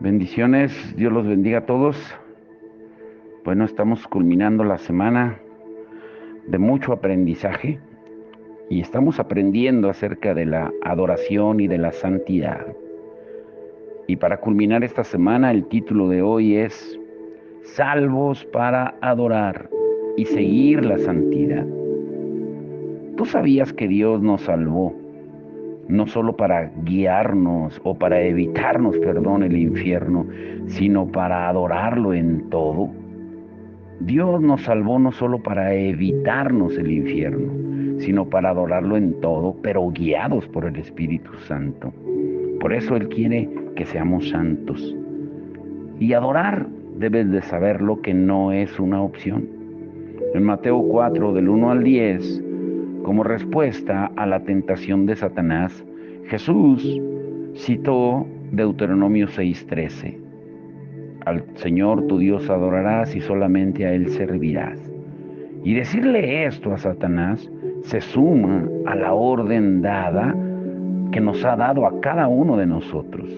Bendiciones, Dios los bendiga a todos. Bueno, estamos culminando la semana de mucho aprendizaje y estamos aprendiendo acerca de la adoración y de la santidad. Y para culminar esta semana, el título de hoy es Salvos para adorar y seguir la santidad. ¿Tú sabías que Dios nos salvó no solo para guiarnos o para evitarnos, el infierno, sino para adorarlo en todo? Dios nos salvó no solo para evitarnos el infierno, sino para adorarlo en todo, pero guiados por el Espíritu Santo. Por eso Él quiere que seamos santos. Y adorar, debes de saberlo, que no es una opción. En Mateo 4, del 1 al 10, como respuesta a la tentación de Satanás, Jesús citó Deuteronomio 6:13. Al Señor tu Dios adorarás y solamente a Él servirás. Y decirle esto a Satanás se suma a la orden dada que nos ha dado a cada uno de nosotros,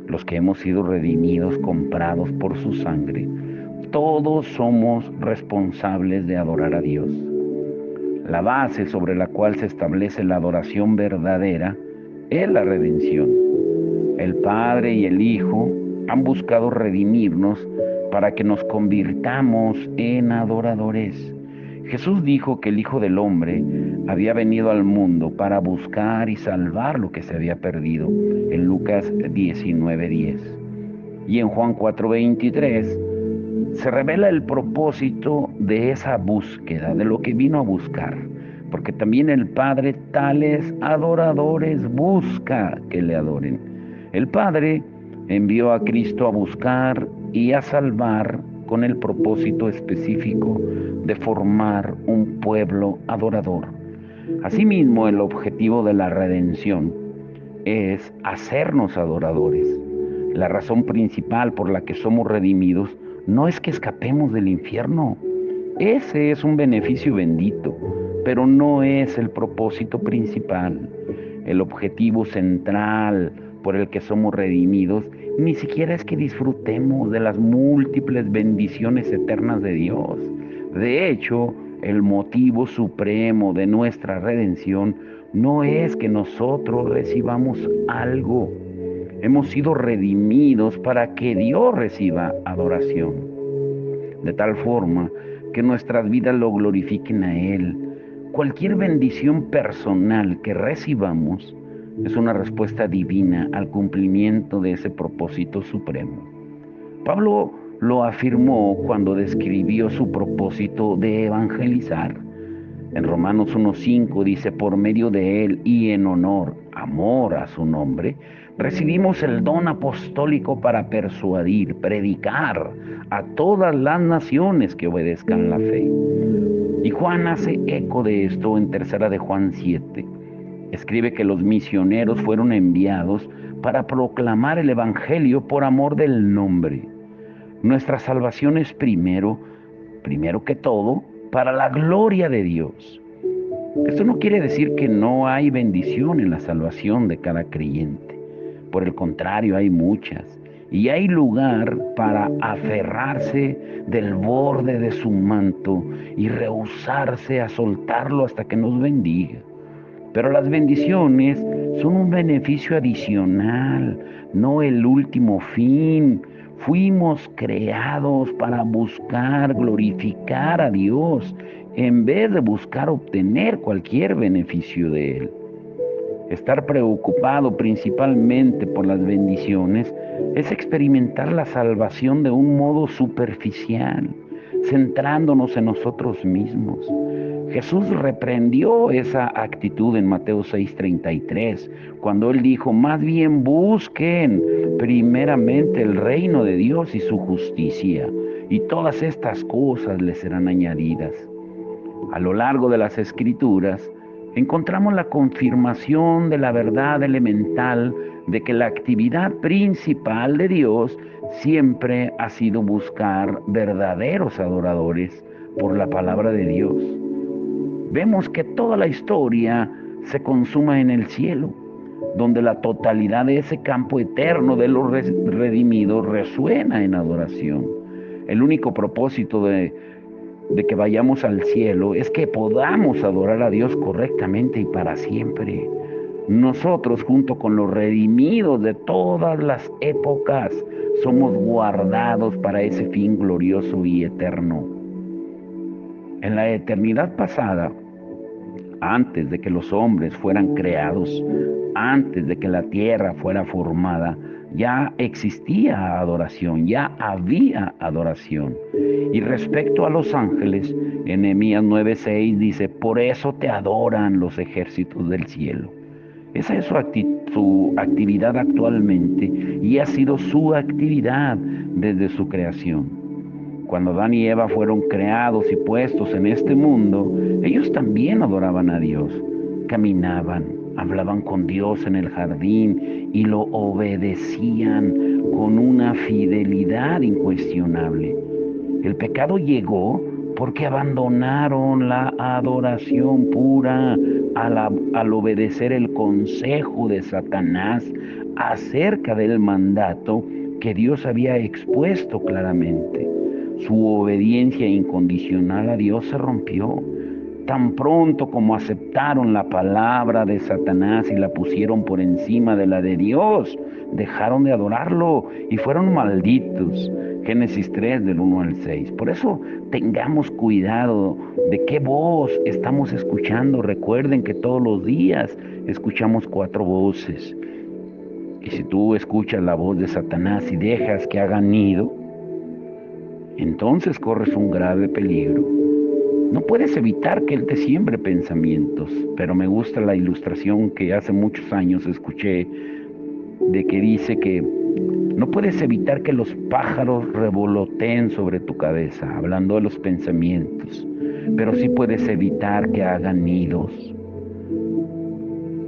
los que hemos sido redimidos, comprados por su sangre. Todos somos responsables de adorar a Dios. La base sobre la cual se establece la adoración verdadera es la redención. El Padre y el Hijo han buscado redimirnos para que nos convirtamos en adoradores. Jesús dijo que el Hijo del Hombre había venido al mundo para buscar y salvar lo que se había perdido, en Lucas 19:10. Y en Juan 4:23 se revela el propósito de esa búsqueda, de lo que vino a buscar, porque también el Padre tales adoradores busca que le adoren. El Padre envió a Cristo a buscar y a salvar con el propósito específico de formar un pueblo adorador. Asimismo, el objetivo de la redención es hacernos adoradores. La razón principal por la que somos redimidos no es que escapemos del infierno. Ese es un beneficio bendito, pero no es el propósito principal. El objetivo central por el que somos redimidos ni siquiera es que disfrutemos de las múltiples bendiciones eternas de Dios. De hecho, el motivo supremo de nuestra redención no es que nosotros recibamos algo. Hemos sido redimidos para que Dios reciba adoración, de tal forma que nuestras vidas lo glorifiquen a Él. Cualquier bendición personal que recibamos es una respuesta divina al cumplimiento de ese propósito supremo. Pablo lo afirmó cuando describió su propósito de evangelizar. En Romanos 1:5 dice, por medio de Él y en honor, amor a su nombre, recibimos el don apostólico para persuadir, predicar a todas las naciones que obedezcan la fe. Y Juan hace eco de esto en 3 de Juan 7. Escribe que los misioneros fueron enviados para proclamar el evangelio por amor del nombre. Nuestra salvación es primero que todo, para la gloria de Dios. Esto no quiere decir que no hay bendición en la salvación de cada creyente. Por el contrario, hay muchas. Y hay lugar para aferrarse del borde de su manto y rehusarse a soltarlo hasta que nos bendiga. Pero las bendiciones son un beneficio adicional, no el último fin. Fuimos creados para buscar glorificar a Dios en vez de buscar obtener cualquier beneficio de Él. Estar preocupado principalmente por las bendiciones es experimentar la salvación de un modo superficial, centrándonos en nosotros mismos. Jesús reprendió esa actitud en Mateo 6:33, cuando Él dijo, más bien busquen primeramente el reino de Dios y su justicia, y todas estas cosas les serán añadidas. A lo largo de las Escrituras, encontramos la confirmación de la verdad elemental de que la actividad principal de Dios siempre ha sido buscar verdaderos adoradores por la palabra de Dios. Vemos que toda la historia se consuma en el cielo. donde la totalidad de ese campo eterno de los redimidos resuena en adoración. El único propósito de que vayamos al cielo es que podamos adorar a Dios correctamente y para siempre. Nosotros, junto con los redimidos de todas las épocas, somos guardados para ese fin glorioso y eterno. En la eternidad pasada, antes de que los hombres fueran creados, antes de que la tierra fuera formada, ya existía adoración, ya había adoración. Y respecto a los ángeles, en Nehemías 9:6 dice, por eso te adoran los ejércitos del cielo. Esa es su actividad actualmente y ha sido su actividad desde su creación. Cuando Adán y Eva fueron creados y puestos en este mundo, ellos también adoraban a Dios, caminaban, hablaban con Dios en el jardín y lo obedecían con una fidelidad incuestionable. El pecado llegó porque abandonaron la adoración pura al obedecer el consejo de Satanás acerca del mandato que Dios había expuesto claramente. Su obediencia incondicional a Dios se rompió. Tan pronto como aceptaron la palabra de Satanás y la pusieron por encima de la de Dios, dejaron de adorarlo y fueron malditos. Génesis 3 del 1 al 6. Por eso tengamos cuidado de qué voz estamos escuchando. Recuerden que todos los días escuchamos 4 voces. Y si tú escuchas la voz de Satanás y dejas que haga nido, entonces corres un grave peligro. No puedes evitar que él te siembre pensamientos, pero me gusta la ilustración que hace muchos años escuché de que dice que no puedes evitar que los pájaros revoloteen sobre tu cabeza, hablando de los pensamientos, pero sí puedes evitar que hagan nidos.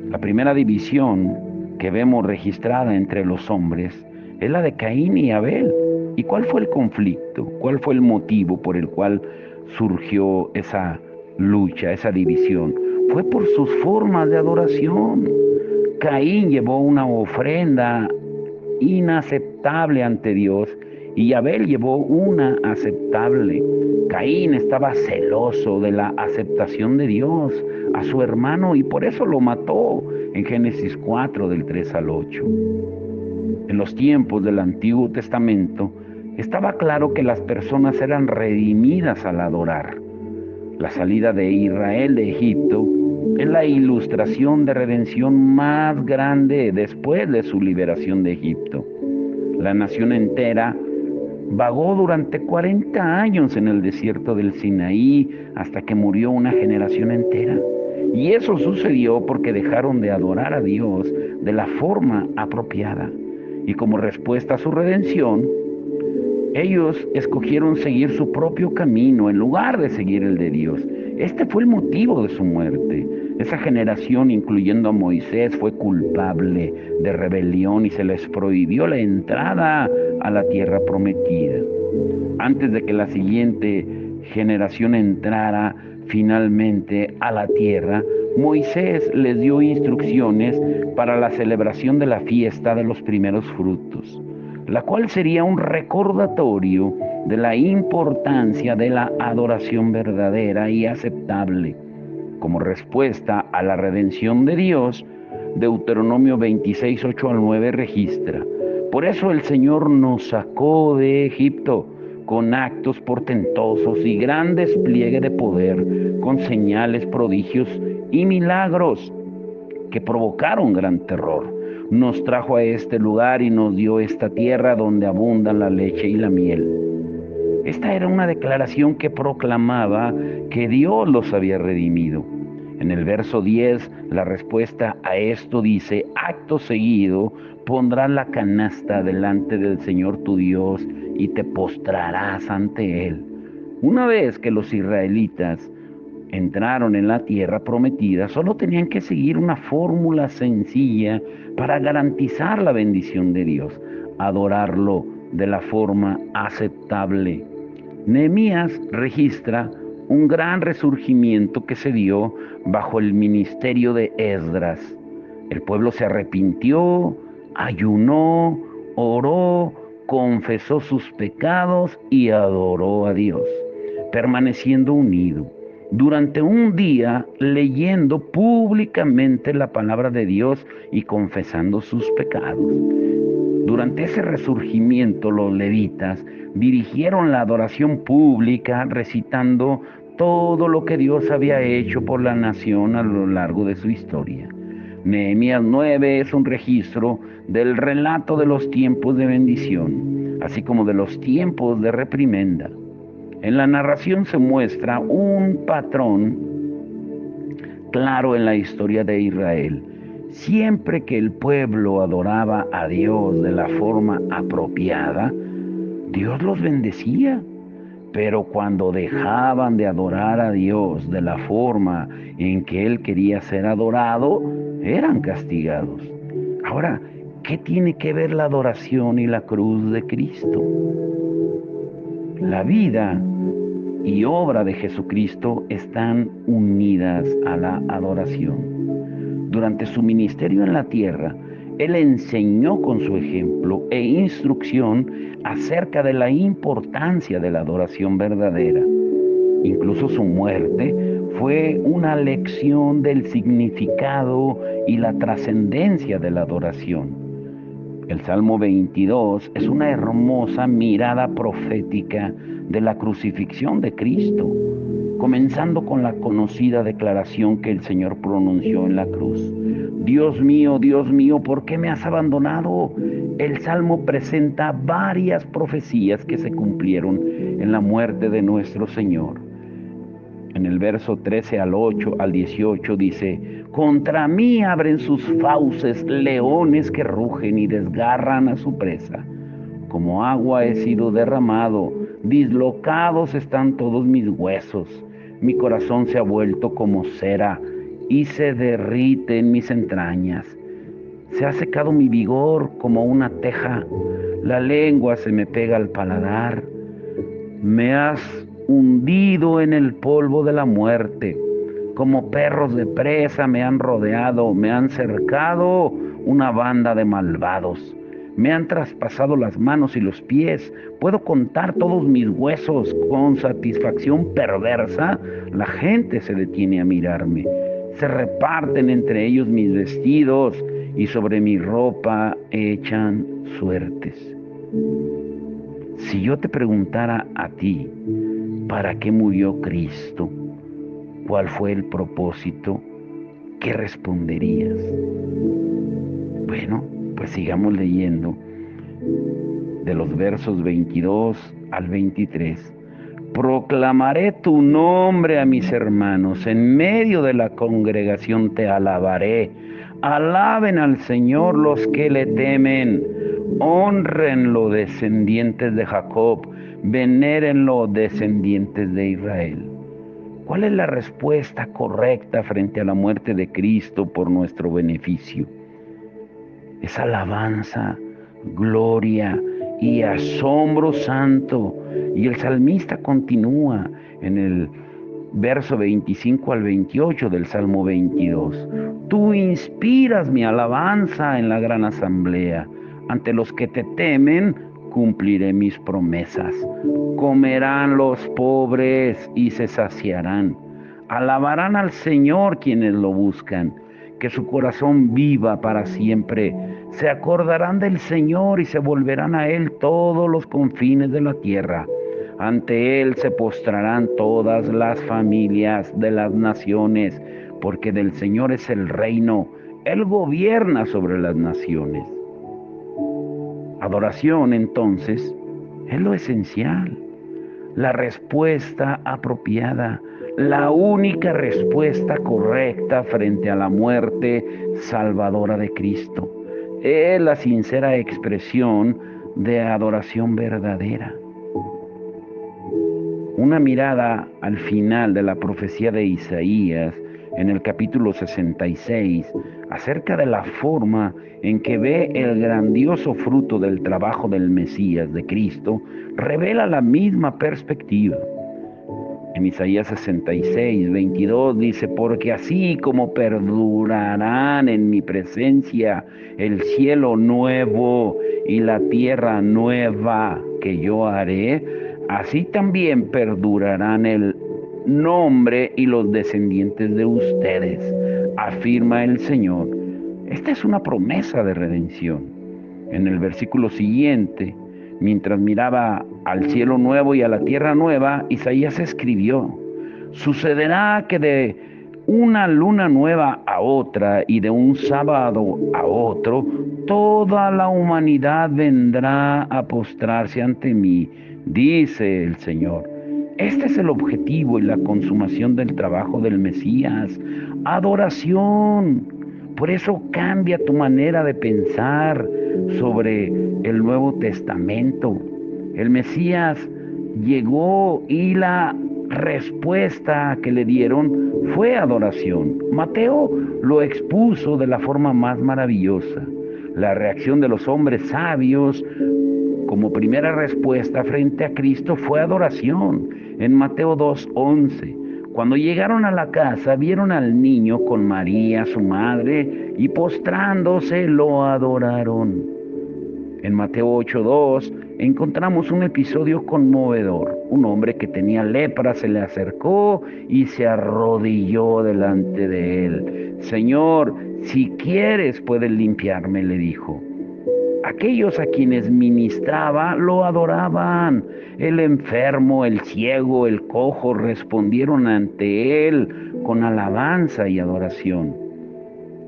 La primera división que vemos registrada entre los hombres es la de Caín y Abel. ¿Y cuál fue el conflicto? ¿Cuál fue el motivo por el cual surgió esa lucha, esa división? Fue por sus formas de adoración. Caín llevó una ofrenda inaceptable ante Dios y Abel llevó una aceptable. Caín estaba celoso de la aceptación de Dios a su hermano y por eso lo mató en Génesis 4 del 3 al 8. En los tiempos del Antiguo Testamento estaba claro que las personas eran redimidas al adorar. La salida de Israel de Egipto es la ilustración de redención más grande después de su liberación de Egipto. La nación entera vagó durante 40 años en el desierto del Sinaí hasta que murió una generación entera. Y eso sucedió porque dejaron de adorar a Dios de la forma apropiada. Y como respuesta a su redención, ellos escogieron seguir su propio camino en lugar de seguir el de Dios. Este fue el motivo de su muerte. Esa generación, incluyendo a Moisés, fue culpable de rebelión y se les prohibió la entrada a la tierra prometida. Antes de que la siguiente generación entrara finalmente a la tierra, Moisés les dio instrucciones para la celebración de la fiesta de los primeros frutos, la cual sería un recordatorio de la importancia de la adoración verdadera y aceptable. Como respuesta a la redención de Dios, Deuteronomio 26, 8 al 9 registra: por eso el Señor nos sacó de Egipto con actos portentosos y gran despliegue de poder, con señales, prodigios y milagros que provocaron gran terror. Nos trajo a este lugar y nos dio esta tierra donde abundan la leche y la miel. Esta era una declaración que proclamaba que Dios los había redimido. En el verso 10, la respuesta a esto dice: acto seguido pondrás la canasta delante del Señor tu Dios y te postrarás ante Él. Una vez que los israelitas entraron en la tierra prometida, solo tenían que seguir una fórmula sencilla para garantizar la bendición de Dios: adorarlo de la forma aceptable. Nehemías registra un gran resurgimiento que se dio bajo el ministerio de Esdras. El pueblo se arrepintió, ayunó, oró, confesó sus pecados y adoró a Dios, permaneciendo unido durante un día, leyendo públicamente la palabra de Dios y confesando sus pecados. Durante ese resurgimiento, los levitas dirigieron la adoración pública, recitando todo lo que Dios había hecho por la nación a lo largo de su historia. Nehemías 9 es un registro del relato de los tiempos de bendición, así como de los tiempos de reprimenda. En la narración se muestra un patrón claro en la historia de Israel. Siempre que el pueblo adoraba a Dios de la forma apropiada, Dios los bendecía. Pero cuando dejaban de adorar a Dios de la forma en que Él quería ser adorado, eran castigados. Ahora, ¿qué tiene que ver la adoración y la cruz de Cristo? La vida y obra de Jesucristo están unidas a la adoración. Durante su ministerio en la tierra, Él enseñó con su ejemplo e instrucción acerca de la importancia de la adoración verdadera. Incluso su muerte fue una lección del significado y la trascendencia de la adoración. El Salmo 22 es una hermosa mirada profética de la crucifixión de Cristo, comenzando con la conocida declaración que el Señor pronunció en la cruz. Dios mío, ¿por qué me has abandonado? El Salmo presenta varias profecías que se cumplieron en la muerte de nuestro Señor. En el verso 13 al 18 dice: contra mí abren sus fauces leones que rugen y desgarran a su presa. Como agua he sido derramado, dislocados están todos mis huesos. Mi corazón se ha vuelto como cera y se derrite en mis entrañas. Se ha secado mi vigor como una teja, la lengua se me pega al paladar. Me has hundido en el polvo de la muerte. Como perros de presa me han rodeado, me han cercado una banda de malvados. Me han traspasado las manos y los pies. Puedo contar todos mis huesos. Con satisfacción perversa, la gente se detiene a mirarme. Se reparten entre ellos mis vestidos y sobre mi ropa echan suertes. Si yo te preguntara a ti, ¿para qué murió Cristo? ¿Cuál fue el propósito? ¿Qué responderías? Bueno, pues sigamos leyendo de los versos 22 al 23. Proclamaré tu nombre a mis hermanos, en medio de la congregación te alabaré. Alaben al Señor los que le temen, honrenlo descendientes de Jacob, venérenlo descendientes de Israel. ¿Cuál es la respuesta correcta frente a la muerte de Cristo por nuestro beneficio? Es alabanza, gloria y asombro santo. Y el salmista continúa en el verso 25 al 28 del Salmo 22. Tú inspiras mi alabanza en la gran asamblea. Ante los que te temen, cumpliré mis promesas. Comerán los pobres y se saciarán. Alabarán al Señor quienes lo buscan. Que su corazón viva para siempre. Se acordarán del Señor y se volverán a Él todos los confines de la tierra. Ante Él se postrarán todas las familias de las naciones, porque del Señor es el reino. Él gobierna sobre las naciones. Adoración, entonces, es lo esencial, la respuesta apropiada, la única respuesta correcta frente a la muerte salvadora de Cristo. Es la sincera expresión de adoración verdadera. Una mirada al final de la profecía de Isaías, en el capítulo 66, acerca de la forma en que ve el grandioso fruto del trabajo del Mesías, de Cristo, revela la misma perspectiva. En Isaías 66:22 dice, porque así como perdurarán en mi presencia el cielo nuevo y la tierra nueva que yo haré, así también perdurarán el nombre y los descendientes de ustedes, afirma el Señor. Esta es una promesa de redención. En el versículo siguiente, mientras miraba al cielo nuevo y a la tierra nueva, Isaías escribió, sucederá que de una luna nueva a otra y de un sábado a otro, toda la humanidad vendrá a postrarse ante mí, dice el Señor. Este es el objetivo y la consumación del trabajo del Mesías, adoración. Por eso cambia tu manera de pensar sobre el Nuevo Testamento. El Mesías llegó y la respuesta que le dieron fue adoración. Mateo lo expuso de la forma más maravillosa. La reacción de los hombres sabios como primera respuesta frente a Cristo fue adoración. En Mateo 2:11, cuando llegaron a la casa, vieron al niño con María, su madre, y postrándose lo adoraron. En Mateo 8:2 encontramos un episodio conmovedor. Un hombre que tenía lepra se le acercó y se arrodilló delante de él. Señor, si quieres puedes limpiarme, le dijo. Aquellos a quienes ministraba lo adoraban. El enfermo, el ciego, el cojo respondieron ante él con alabanza y adoración.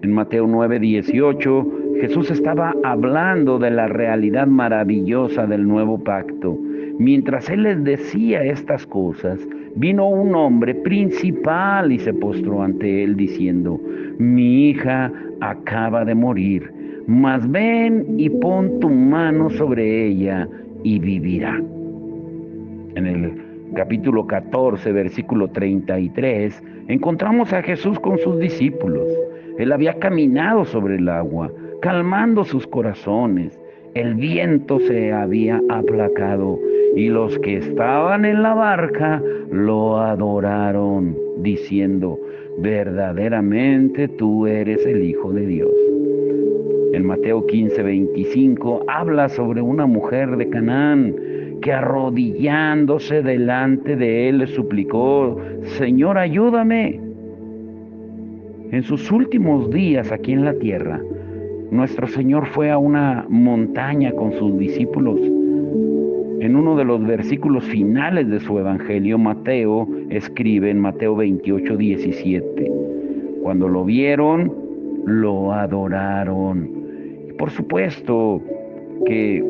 En Mateo 9:18, Jesús estaba hablando de la realidad maravillosa del nuevo pacto. Mientras él les decía estas cosas, vino un hombre principal y se postró ante él diciendo, mi hija acaba de morir, mas ven y pon tu mano sobre ella y vivirá. En el capítulo 14, versículo 33, encontramos a Jesús con sus discípulos. Él había caminado sobre el agua, calmando sus corazones. El viento se había aplacado y los que estaban en la barca lo adoraron, diciendo, verdaderamente tú eres el Hijo de Dios. En Mateo 15:25 habla sobre una mujer de Canaán que arrodillándose delante de él le suplicó, Señor, ayúdame. En sus últimos días aquí en la tierra, nuestro Señor fue a una montaña con sus discípulos. En uno de los versículos finales de su evangelio, Mateo escribe en Mateo 28:17, cuando lo vieron, lo adoraron. Por supuesto que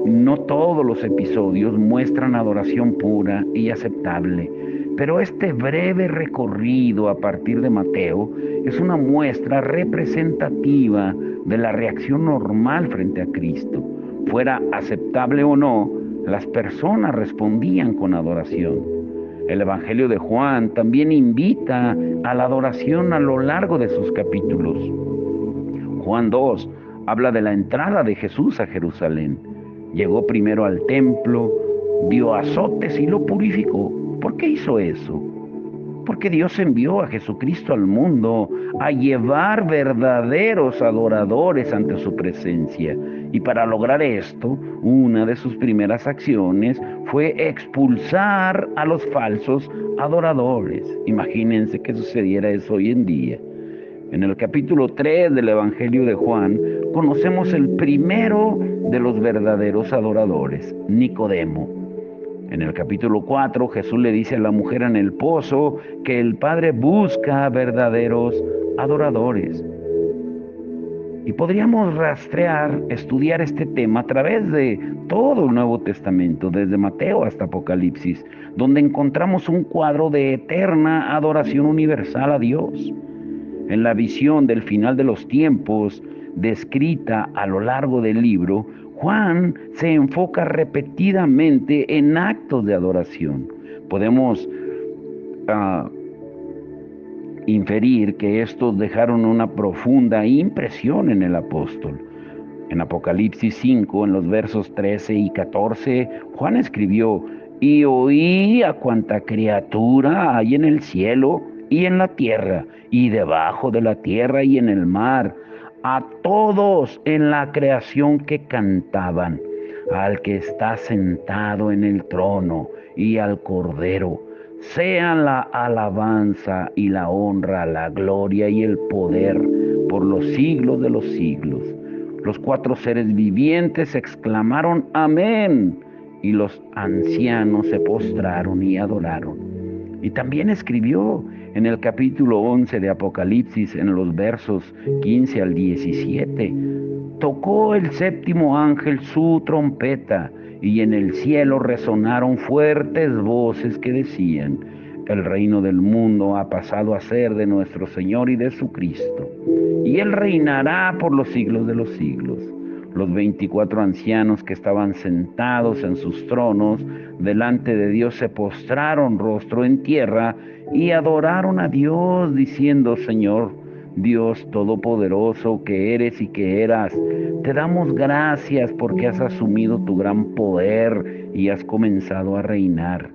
no todos los episodios muestran adoración pura y aceptable, pero este breve recorrido a partir de Mateo es una muestra representativa de la reacción normal frente a Cristo. Fuera aceptable o no, las personas respondían con adoración. El Evangelio de Juan también invita a la adoración a lo largo de sus capítulos. Juan 2 habla de la entrada de Jesús a Jerusalén. Llegó primero al templo, dio azotes y lo purificó. ¿Por qué hizo eso? Porque Dios envió a Jesucristo al mundo a llevar verdaderos adoradores ante su presencia. Y para lograr esto, una de sus primeras acciones fue expulsar a los falsos adoradores. Imagínense que sucediera eso hoy en día. En el capítulo 3 del Evangelio de Juan, conocemos el primero de los verdaderos adoradores, Nicodemo. En el capítulo 4, Jesús le dice a la mujer en el pozo que el Padre busca verdaderos adoradores. Y podríamos estudiar este tema a través de todo el Nuevo Testamento, desde Mateo hasta Apocalipsis, donde encontramos un cuadro de eterna adoración universal a Dios. En la visión del final de los tiempos, descrita a lo largo del libro, Juan se enfoca repetidamente en actos de adoración. Podemos inferir que estos dejaron una profunda impresión en el apóstol. En Apocalipsis 5, en los versos 13 y 14, Juan escribió, y oí a cuanta criatura hay en el cielo y en la tierra, y debajo de la tierra y en el mar, a todos en la creación que cantaban, al que está sentado en el trono y al Cordero, sean la alabanza y la honra, la gloria y el poder por los siglos de los siglos. Los cuatro seres vivientes exclamaron amén, y los ancianos se postraron y adoraron. Y también escribió en el capítulo 11 de Apocalipsis, en los versos 15 al 17, tocó el séptimo ángel su trompeta, y en el cielo resonaron fuertes voces que decían: el reino del mundo ha pasado a ser de nuestro Señor y de su Cristo, y Él reinará por los siglos de los siglos. Los 24 ancianos que estaban sentados en sus tronos delante de Dios se postraron rostro en tierra y adoraron a Dios, diciendo: Señor, Dios todopoderoso que eres y que eras, te damos gracias porque has asumido tu gran poder y has comenzado a reinar.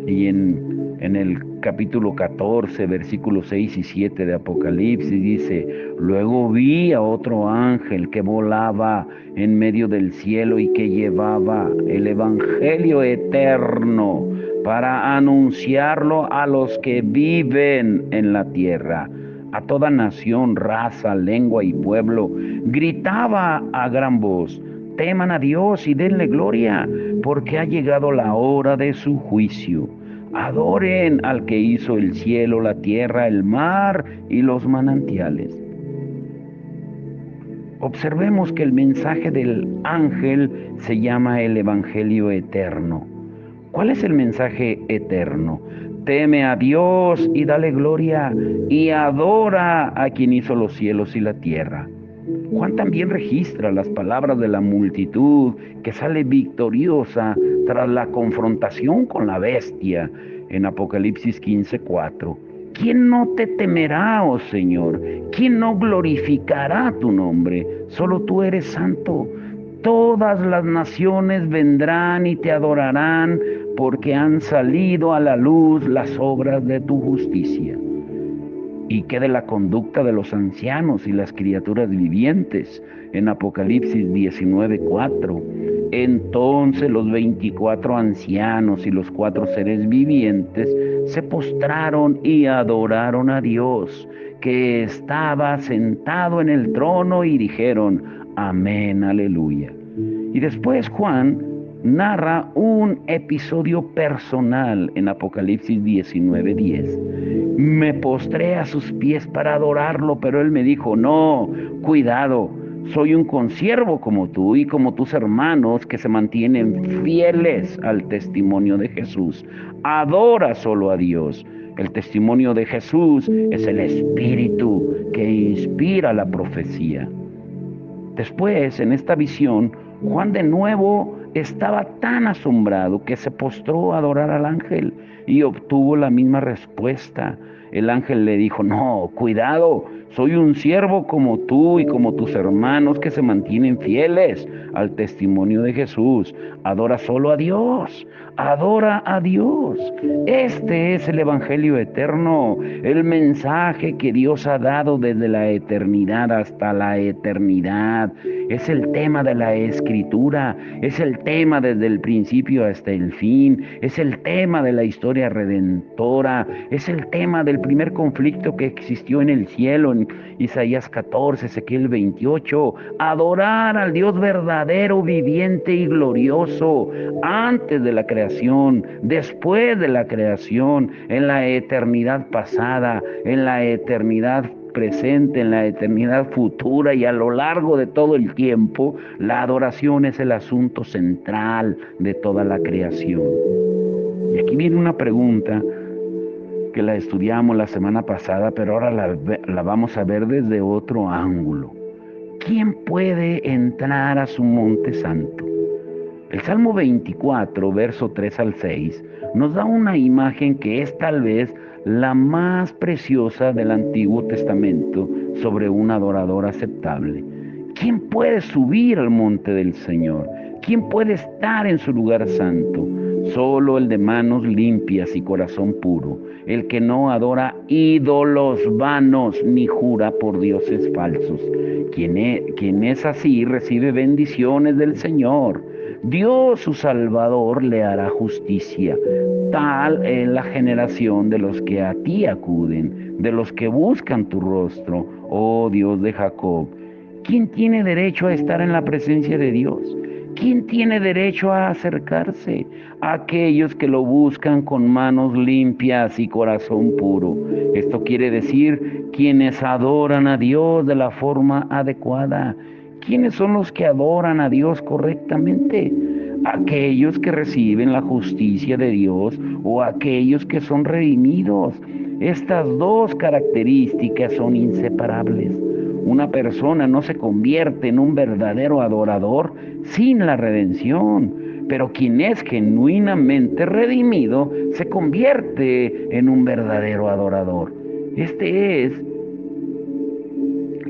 Y en el capítulo 14, versículos 6 y 7 de Apocalipsis dice: luego vi a otro ángel que volaba en medio del cielo y que llevaba el evangelio eterno para anunciarlo a los que viven en la tierra, a toda nación, raza, lengua y pueblo. Gritaba a gran voz: teman a Dios y denle gloria, porque ha llegado la hora de su juicio. Adoren al que hizo el cielo, la tierra, el mar y los manantiales. Observemos que el mensaje del ángel se llama el Evangelio eterno. ¿Cuál es el mensaje eterno? Teme a Dios y dale gloria, y adora a quien hizo los cielos y la tierra. Juan también registra las palabras de la multitud que sale victoriosa tras la confrontación con la bestia en Apocalipsis 15:4. ¿Quién no te temerá, oh Señor? ¿Quién no glorificará tu nombre? Solo tú eres santo. Todas las naciones vendrán y te adorarán, porque han salido a la luz las obras de tu justicia. ¿Y qué de la conducta de los ancianos y las criaturas vivientes? En Apocalipsis 19:4. Entonces los 24 ancianos y los 4 seres vivientes se postraron y adoraron a Dios, que estaba sentado en el trono, y dijeron: amén, aleluya. Y después Juan narra un episodio personal en Apocalipsis 19:10. Me postré a sus pies para adorarlo, pero él me dijo: no, cuidado, soy un consiervo como tú y como tus hermanos que se mantienen fieles al testimonio de Jesús. Adora solo a Dios. El testimonio de Jesús es el espíritu que inspira la profecía. Después, en esta visión, Juan de nuevo estaba tan asombrado que se postró a adorar al ángel y obtuvo la misma respuesta. El ángel le dijo: no, cuidado, soy un siervo como tú y como tus hermanos que se mantienen fieles al testimonio de Jesús. Adora solo a Dios, adora a Dios. Este es el Evangelio eterno, el mensaje que Dios ha dado desde la eternidad hasta la eternidad. Es el tema de la Escritura, es el tema desde el principio hasta el fin, es el tema de la historia redentora, es el tema del primer conflicto que existió en el cielo, en Isaías 14, Ezequiel 28, adorar al Dios verdadero, viviente y glorioso, antes de la creación, después de la creación, en la eternidad pasada, en la eternidad presente, en la eternidad futura y a lo largo de todo el tiempo. La adoración es el asunto central de toda la creación. Y aquí viene una pregunta que la estudiamos la semana pasada, pero ahora la vamos a ver desde otro ángulo. ¿Quién puede entrar a su monte santo? El Salmo 24, verso 3 al 6, nos da una imagen que es tal vez la más preciosa del Antiguo Testamento sobre un adorador aceptable. ¿Quién puede subir al monte del Señor? ¿Quién puede estar en su lugar santo? Solo el de manos limpias y corazón puro, el que no adora ídolos vanos ni jura por dioses falsos. Quien es así recibe bendiciones del Señor. Dios su Salvador le hará justicia. Tal es la generación de los que a ti acuden, de los que buscan tu rostro, oh Dios de Jacob. ¿Quién tiene derecho a estar en la presencia de Dios? ¿Quién tiene derecho a acercarse? Aquellos que lo buscan con manos limpias y corazón puro. Esto quiere decir quienes adoran a Dios de la forma adecuada. ¿Quiénes son los que adoran a Dios correctamente? Aquellos que reciben la justicia de Dios o aquellos que son redimidos. Estas dos características son inseparables. Una persona no se convierte en un verdadero adorador sin la redención, pero quien es genuinamente redimido se convierte en un verdadero adorador. Este es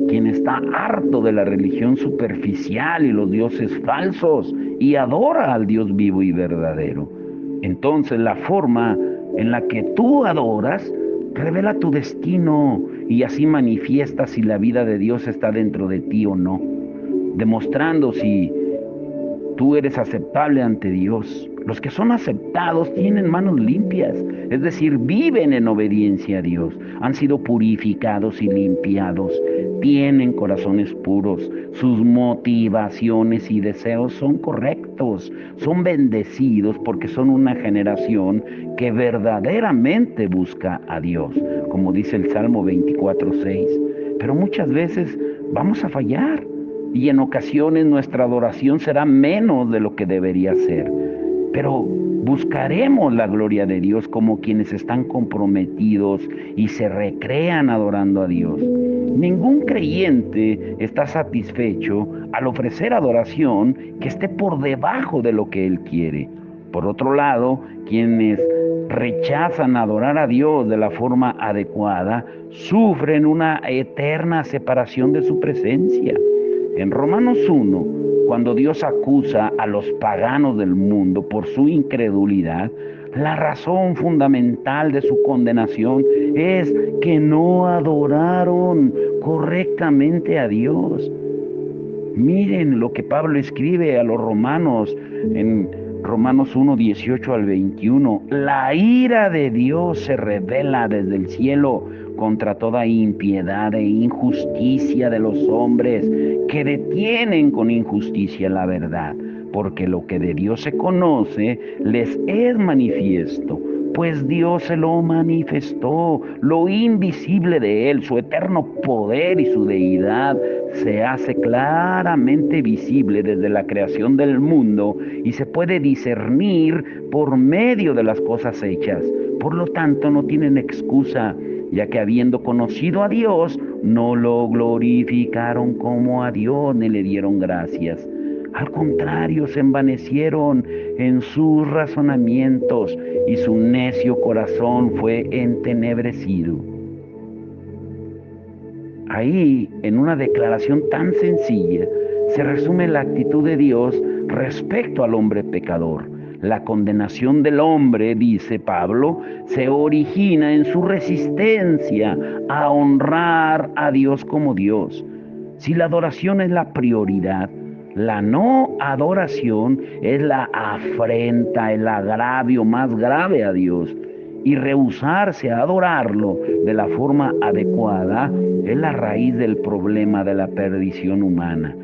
quien está harto de la religión superficial y los dioses falsos y adora al Dios vivo y verdadero. Entonces la forma en la que tú adoras revela tu destino y así manifiesta si la vida de Dios está dentro de ti o no, demostrando si tú eres aceptable ante Dios. Los que son aceptados tienen manos limpias, es decir, viven en obediencia a Dios, han sido purificados y limpiados, tienen corazones puros, sus motivaciones y deseos son correctos, son bendecidos porque son una generación que verdaderamente busca a Dios, como dice el Salmo 24:6. Pero muchas veces vamos a fallar y en ocasiones nuestra adoración será menos de lo que debería ser. Pero buscaremos la gloria de Dios como quienes están comprometidos y se recrean adorando a Dios. Ningún creyente está satisfecho al ofrecer adoración que esté por debajo de lo que él quiere. Por otro lado, quienes rechazan adorar a Dios de la forma adecuada sufren una eterna separación de su presencia. En Romanos 1, cuando Dios acusa a los paganos del mundo por su incredulidad, la razón fundamental de su condenación es que no adoraron correctamente a Dios. Miren lo que Pablo escribe a los romanos en Romanos 1, 18 al 21. La ira de Dios se revela desde el cielo contra toda impiedad e injusticia de los hombres que detienen con injusticia la verdad, porque lo que de Dios se conoce les es manifiesto, pues Dios se lo manifestó, lo invisible de Él, su eterno poder y su deidad se hace claramente visible desde la creación del mundo y se puede discernir por medio de las cosas hechas. Por lo tanto, no tienen excusa, ya que habiendo conocido a Dios, no lo glorificaron como a Dios ni le dieron gracias. Al contrario, se envanecieron en sus razonamientos y su necio corazón fue entenebrecido. Ahí, en una declaración tan sencilla, se resume la actitud de Dios respecto al hombre pecador. La condenación del hombre, dice Pablo, se origina en su resistencia a honrar a Dios como Dios. Si la adoración es la prioridad, la no adoración es la afrenta, el agravio más grave a Dios. Y rehusarse a adorarlo de la forma adecuada es la raíz del problema de la perdición humana.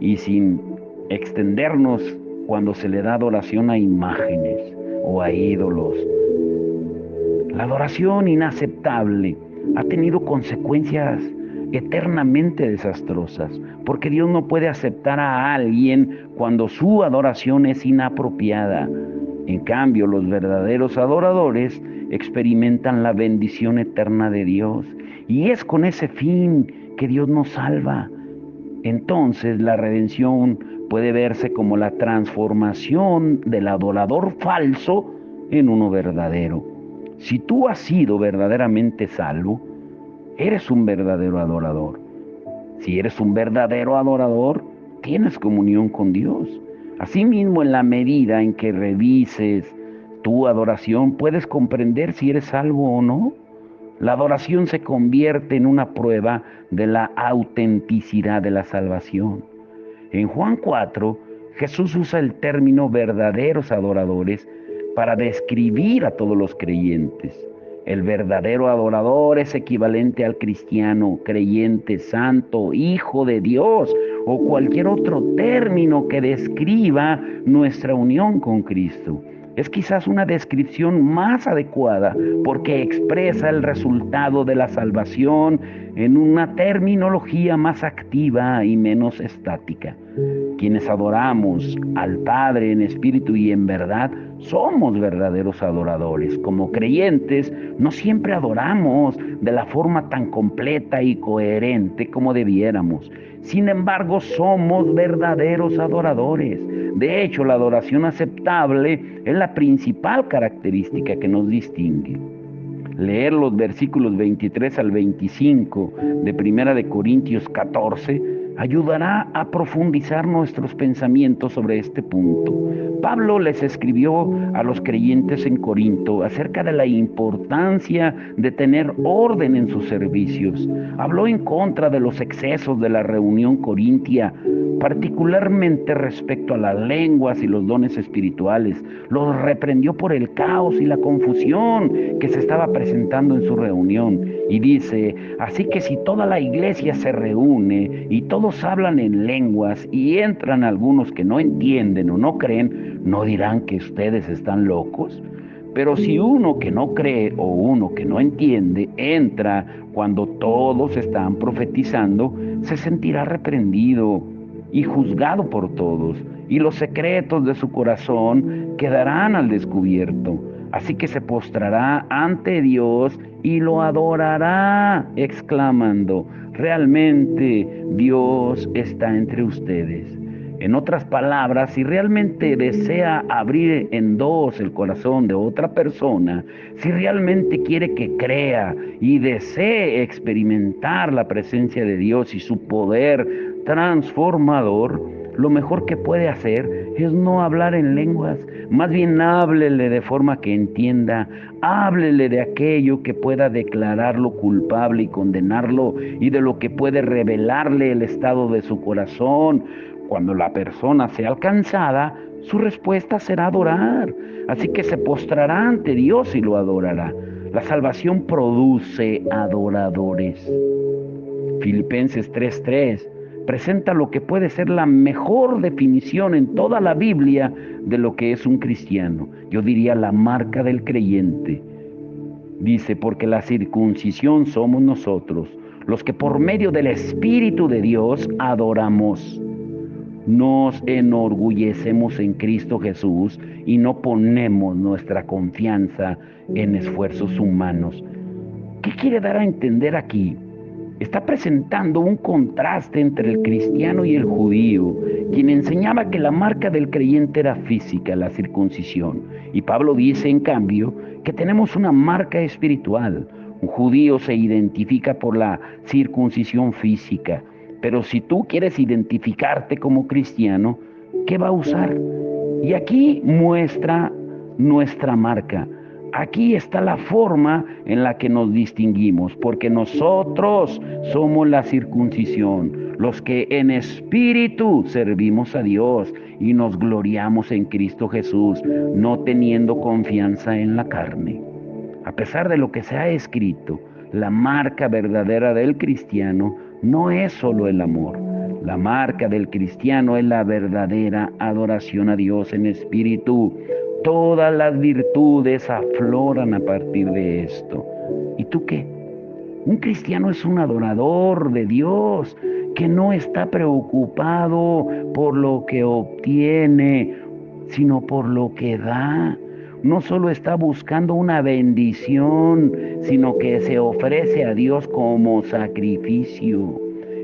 Y sin extendernos cuando se le da adoración a imágenes o a ídolos. La adoración inaceptable ha tenido consecuencias eternamente desastrosas, porque Dios no puede aceptar a alguien cuando su adoración es inapropiada. En cambio, los verdaderos adoradores experimentan la bendición eterna de Dios, y es con ese fin que Dios nos salva. Entonces, la redención puede verse como la transformación del adorador falso en uno verdadero. Si tú has sido verdaderamente salvo, eres un verdadero adorador. Si eres un verdadero adorador, tienes comunión con Dios. Asimismo, en la medida en que revises tu adoración, puedes comprender si eres salvo o no. La adoración se convierte en una prueba de la autenticidad de la salvación. En Juan 4, Jesús usa el término verdaderos adoradores para describir a todos los creyentes. El verdadero adorador es equivalente al cristiano, creyente, santo, hijo de Dios o cualquier otro término que describa nuestra unión con Cristo. Es quizás una descripción más adecuada porque expresa el resultado de la salvación en una terminología más activa y menos estática. Quienes adoramos al Padre en espíritu y en verdad, somos verdaderos adoradores. Como creyentes, no siempre adoramos de la forma tan completa y coherente como debiéramos. Sin embargo, somos verdaderos adoradores. De hecho, la adoración aceptable es la principal característica que nos distingue. Leer los versículos 23 al 25 de 1 Corintios 14 ayudará a profundizar nuestros pensamientos sobre este punto. Pablo les escribió a los creyentes en Corinto acerca de la importancia de tener orden en sus servicios. Habló en contra de los excesos de la reunión corintia, particularmente respecto a las lenguas y los dones espirituales. Los reprendió por el caos y la confusión que se estaba presentando en su reunión. Y dice, así que si toda la iglesia se reúne y todos hablan en lenguas y entran algunos que no entienden o no creen, ¿no dirán que ustedes están locos? Pero si uno que no cree o uno que no entiende entra cuando todos están profetizando, se sentirá reprendido y juzgado por todos, y los secretos de su corazón quedarán al descubierto. Así que se postrará ante Dios y lo adorará, exclamando, realmente Dios está entre ustedes. En otras palabras, si realmente desea abrir en dos el corazón de otra persona, si realmente quiere que crea y desee experimentar la presencia de Dios y su poder transformador, lo mejor que puede hacer es no hablar en lenguas, más bien háblele de forma que entienda, háblele de aquello que pueda declararlo culpable y condenarlo y de lo que puede revelarle el estado de su corazón. Cuando la persona sea alcanzada, su respuesta será adorar. Así que se postrará ante Dios y lo adorará. La salvación produce adoradores. Filipenses 3:3 presenta lo que puede ser la mejor definición en toda la Biblia de lo que es un cristiano. Yo diría la marca del creyente. Dice, porque la circuncisión somos nosotros, los que por medio del Espíritu de Dios adoramos. Nos enorgullecemos en Cristo Jesús y no ponemos nuestra confianza en esfuerzos humanos. ¿Qué quiere dar a entender aquí? Está presentando un contraste entre el cristiano y el judío, quien enseñaba que la marca del creyente era física, la circuncisión. Y Pablo dice, en cambio, que tenemos una marca espiritual. Un judío se identifica por la circuncisión física, pero si tú quieres identificarte como cristiano, ¿qué va a usar? Y aquí muestra nuestra marca. Aquí está la forma en la que nos distinguimos, porque nosotros somos la circuncisión, los que en espíritu servimos a Dios y nos gloriamos en Cristo Jesús, no teniendo confianza en la carne. A pesar de lo que se ha escrito, la marca verdadera del cristiano no es solo el amor. La marca del cristiano es la verdadera adoración a Dios en espíritu. Todas las virtudes afloran a partir de esto. ¿Y tú qué? Un cristiano es un adorador de Dios que no está preocupado por lo que obtiene, sino por lo que da. No solo está buscando una bendición, sino que se ofrece a Dios como sacrificio.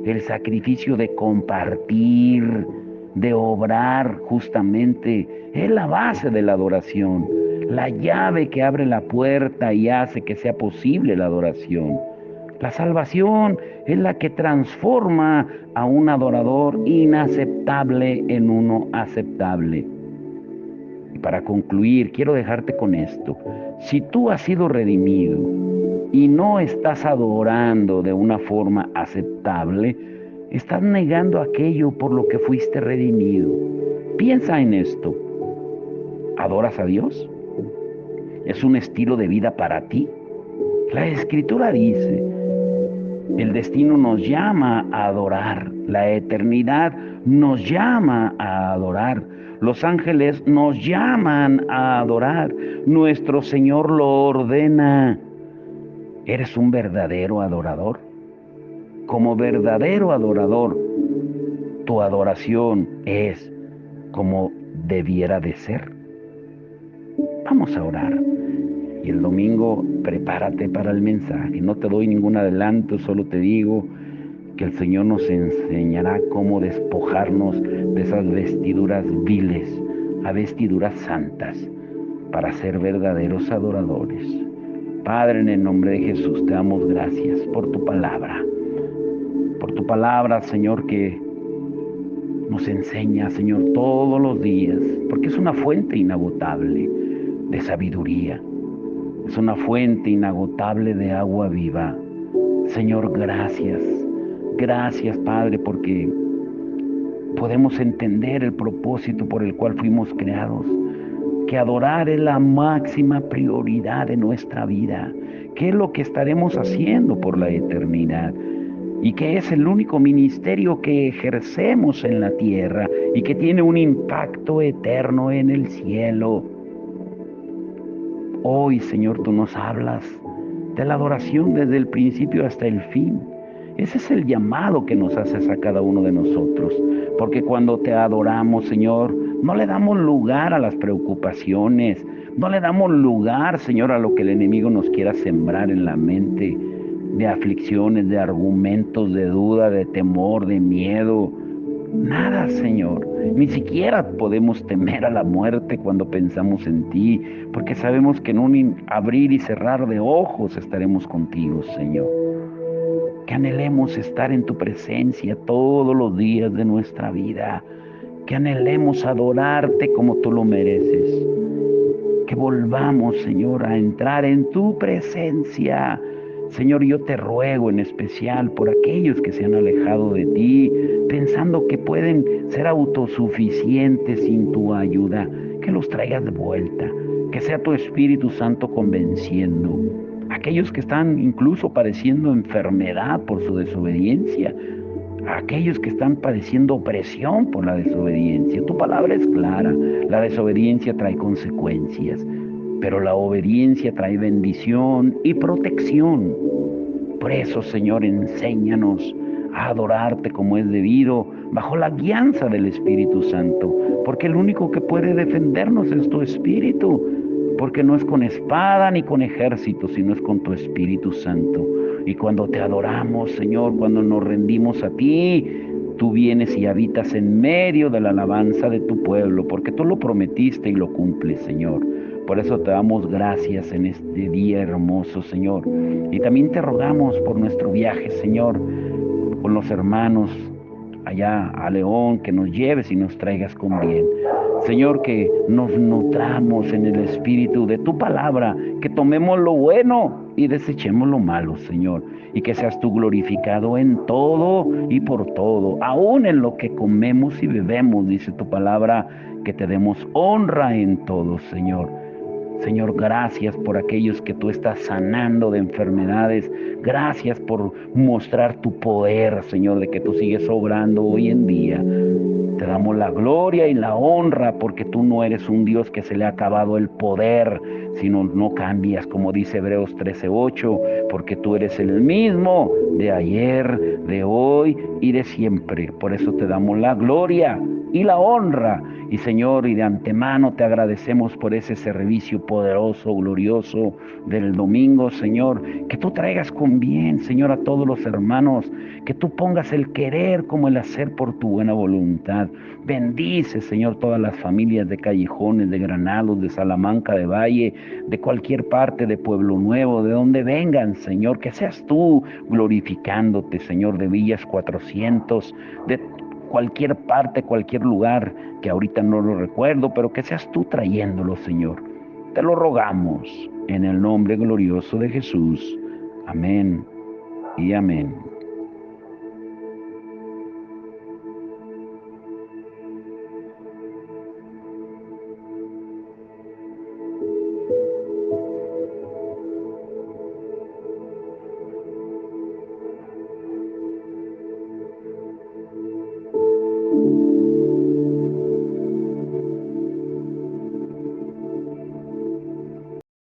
El sacrificio de compartir, de obrar justamente, es la base de la adoración, la llave que abre la puerta y hace que sea posible la adoración. La salvación es la que transforma a un adorador inaceptable en uno aceptable. Y para concluir, quiero dejarte con esto. Si tú has sido redimido y no estás adorando de una forma aceptable, estás negando aquello por lo que fuiste redimido. Piensa en esto. ¿Adoras a Dios? ¿Es un estilo de vida para ti? La Escritura dice, el destino nos llama a adorar, la eternidad nos llama a adorar, los ángeles nos llaman a adorar, nuestro Señor lo ordena. ¿Eres un verdadero adorador? Como verdadero adorador, tu adoración es como debiera de ser. Vamos a orar. Y el domingo prepárate para el mensaje. No te doy ningún adelanto, solo te digo que el Señor nos enseñará cómo despojarnos de esas vestiduras viles a vestiduras santas para ser verdaderos adoradores. Padre, en el nombre de Jesús te damos gracias por tu palabra, Señor, que nos enseña, Señor, todos los días, porque es una fuente inagotable de sabiduría. Es una fuente inagotable de agua viva. Señor, gracias. Gracias, Padre, porque podemos entender el propósito por el cual fuimos creados. Que adorar es la máxima prioridad de nuestra vida. Que es lo que estaremos haciendo por la eternidad. Y que es el único ministerio que ejercemos en la tierra y que tiene un impacto eterno en el cielo. Hoy, Señor, tú nos hablas de la adoración desde el principio hasta el fin. Ese es el llamado que nos haces a cada uno de nosotros. Porque cuando te adoramos, Señor, no le damos lugar a las preocupaciones. No le damos lugar, Señor, a lo que el enemigo nos quiera sembrar en la mente. De aflicciones, de argumentos, de duda, de temor, de miedo. Nada, Señor. Ni siquiera podemos temer a la muerte cuando pensamos en ti, porque sabemos que en un abrir y cerrar de ojos estaremos contigo, Señor. Que anhelemos estar en tu presencia todos los días de nuestra vida. Que anhelemos adorarte como tú lo mereces. Que volvamos, Señor, a entrar en tu presencia. Señor, yo te ruego en especial por aquellos que se han alejado de ti, pensando que pueden ser autosuficientes sin tu ayuda, que los traigas de vuelta, que sea tu Espíritu Santo convenciendo. Aquellos que están incluso padeciendo enfermedad por su desobediencia, aquellos que están padeciendo opresión por la desobediencia. Tu palabra es clara, la desobediencia trae consecuencias. Pero la obediencia trae bendición y protección. Por eso, Señor, enséñanos a adorarte como es debido, bajo la guianza del Espíritu Santo, porque el único que puede defendernos es tu Espíritu, porque no es con espada ni con ejército, sino es con tu Espíritu Santo. Y cuando te adoramos, Señor, cuando nos rendimos a ti, tú vienes y habitas en medio de la alabanza de tu pueblo, porque tú lo prometiste y lo cumples, Señor. Por eso te damos gracias en este día hermoso, Señor. Y también te rogamos por nuestro viaje, Señor, con los hermanos allá a León, que nos lleves y nos traigas con bien. Señor, que nos nutramos en el espíritu de tu palabra, que tomemos lo bueno y desechemos lo malo, Señor. Y que seas tú glorificado en todo y por todo, aún en lo que comemos y bebemos, dice tu palabra, que te demos honra en todo, Señor. Señor, gracias por aquellos que tú estás sanando de enfermedades. Gracias por mostrar tu poder, Señor, de que tú sigues obrando hoy en día. Te damos la gloria y la honra porque tú no eres un Dios que se le ha acabado el poder, sino no cambias, como dice Hebreos 13:8, porque tú eres el mismo de ayer, de hoy y de siempre. Por eso te damos la gloria y la honra Y Señor, y de antemano te agradecemos por ese servicio poderoso, glorioso del domingo, Señor. Que tú traigas con bien, Señor, a todos los hermanos. Que tú pongas el querer como el hacer por tu buena voluntad. Bendice, Señor, todas las familias de Callejones, de Granados, de Salamanca, de Valle, de cualquier parte de Pueblo Nuevo, de donde vengan, Señor. Que seas tú glorificándote, Señor, de Villas 400, de cualquier parte, cualquier lugar, que ahorita no lo recuerdo, pero que seas tú trayéndolo, Señor. Te lo rogamos en el nombre glorioso de Jesús. Amén y amén.